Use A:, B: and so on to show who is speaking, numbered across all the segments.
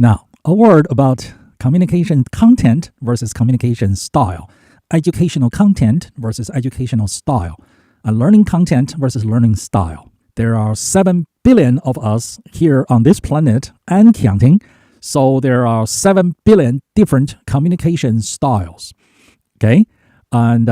A: Now, a word about communication content versus communication style, educational content versus educational style, and learning content versus learning style. There are 7 billion of us here on this planet and counting, so there are 7 billion different communication styles. Okay, and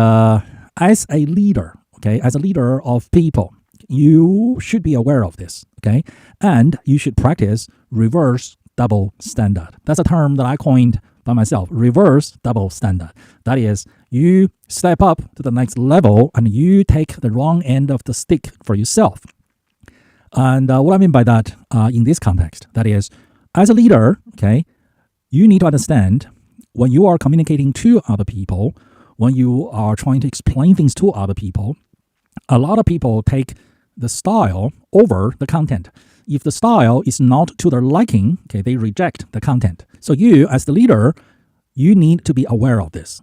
A: as a leader, as a leader of people, you should be aware of this. Okay, and you should practice reverse double standard. That's a term that I coined by myself. Reverse double standard. That is, you step up to the next level and you take the wrong end of the stick for yourself. And what I mean by that in this context, that is, as a leader, you need to understand when you are communicating to other people, when you are trying to explain things to other people, a lot of people take the style over the content. If the style is not to their liking, they reject the content. So you, as the leader, you need to be aware of this.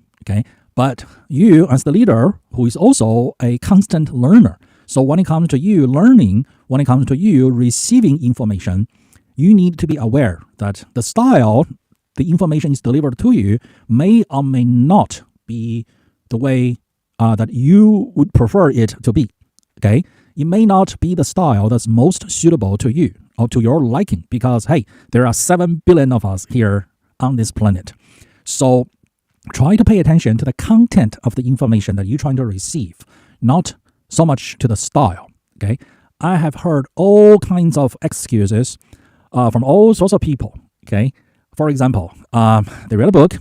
A: But you, as the leader, who is also a constant learner, so when it comes to you learning, when it comes to you receiving information, you need to be aware that the style the information is delivered to you may or may not be the way that you would prefer it to be. It may not be the style that's most suitable to you or to your liking because, hey, there are 7 billion of us here on this planet. So try to pay attention to the content of the information that you're trying to receive, not so much to the style. I have heard all kinds of excuses from all sorts of people. For example, they read a book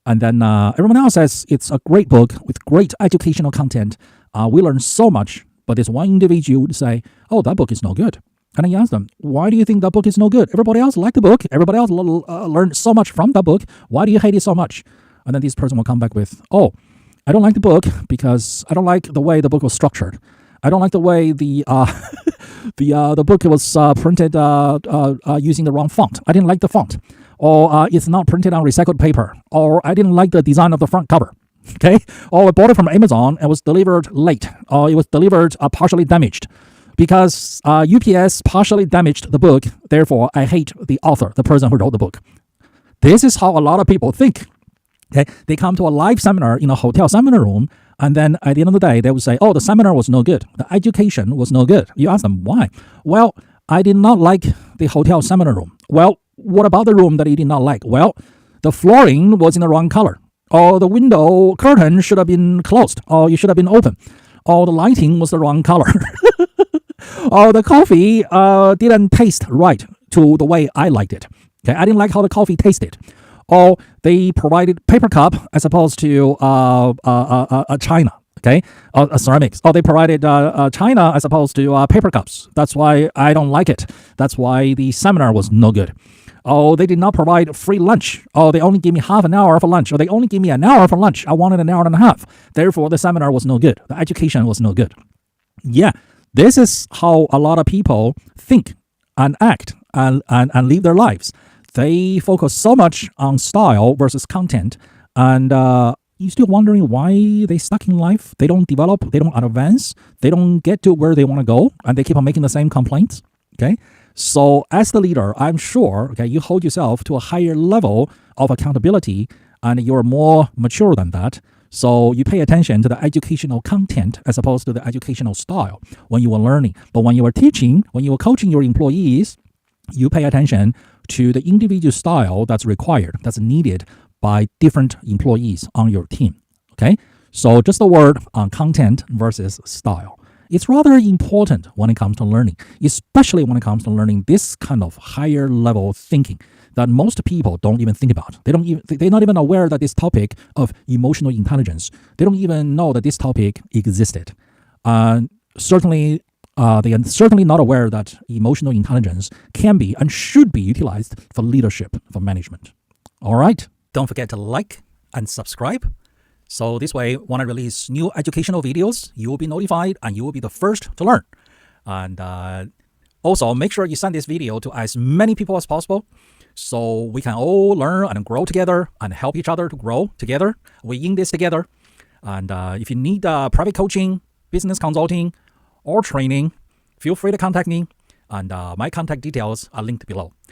A: and then everyone else says it's a great book with great educational content. We learn so much. But this one individual would say, oh, that book is no good. And I ask them, why do you think that book is no good? Everybody else liked the book. Everybody else learned so much from that book. Why do you hate it so much? And then this person will come back with, oh, I don't like the book because I don't like the way the book was structured. I don't like the way the book was printed using the wrong font. I didn't like the font. Or it's not printed on recycled paper. Or I didn't like the design of the front cover. Or I bought it from Amazon and it was delivered late, or it was delivered partially damaged because UPS partially damaged the book. Therefore, I hate the author, the person who wrote the book. This is how a lot of people think. They come to a live seminar in a hotel seminar room, and then at the end of the day, they would say, oh, the seminar was no good. The education was no good. You ask them, why? Well, I did not like the hotel seminar room. Well, what about the room that you did not like? Well, the flooring was in the wrong color. Or the window curtain should have been closed, or it should have been open, or the lighting was the wrong color, or the coffee didn't taste right to the way I liked it. I didn't like how the coffee tasted, or they provided paper cup as opposed to china, ceramics, or they provided china as opposed to paper cups. That's why I don't like it. That's why the seminar was no good. Oh, they did not provide free lunch. Oh, they only gave me half an hour for lunch. Or they only gave me an hour for lunch. I wanted an hour and a half. Therefore, the seminar was no good. The education was no good. Yeah, this is how a lot of people think and act and live their lives. They focus so much on style versus content. And you're still wondering why they stuck in life. They don't develop. They don't advance. They don't get to where they want to go. And they keep on making the same complaints. So as the leader, I'm sure, you hold yourself to a higher level of accountability and you're more mature than that. So you pay attention to the educational content as opposed to the educational style when you are learning. But when you are teaching, when you are coaching your employees, you pay attention to the individual style that's required, that's needed by different employees on your team. So just a word on content versus style. It's rather important when it comes to learning, especially when it comes to learning this kind of higher level thinking that most people don't even think about. They're not even aware that this topic of emotional intelligence, they don't even know that this topic existed. Certainly, they are certainly not aware that emotional intelligence can be and should be utilized for leadership, for management. All right. Don't forget to like and subscribe. So this way, when I release new educational videos, you will be notified and you will be the first to learn. And also, make sure you send this video to as many people as possible so we can all learn and grow together and help each other to grow together. We're in this together. And if you need private coaching, business consulting, or training, feel free to contact me. And my contact details are linked below.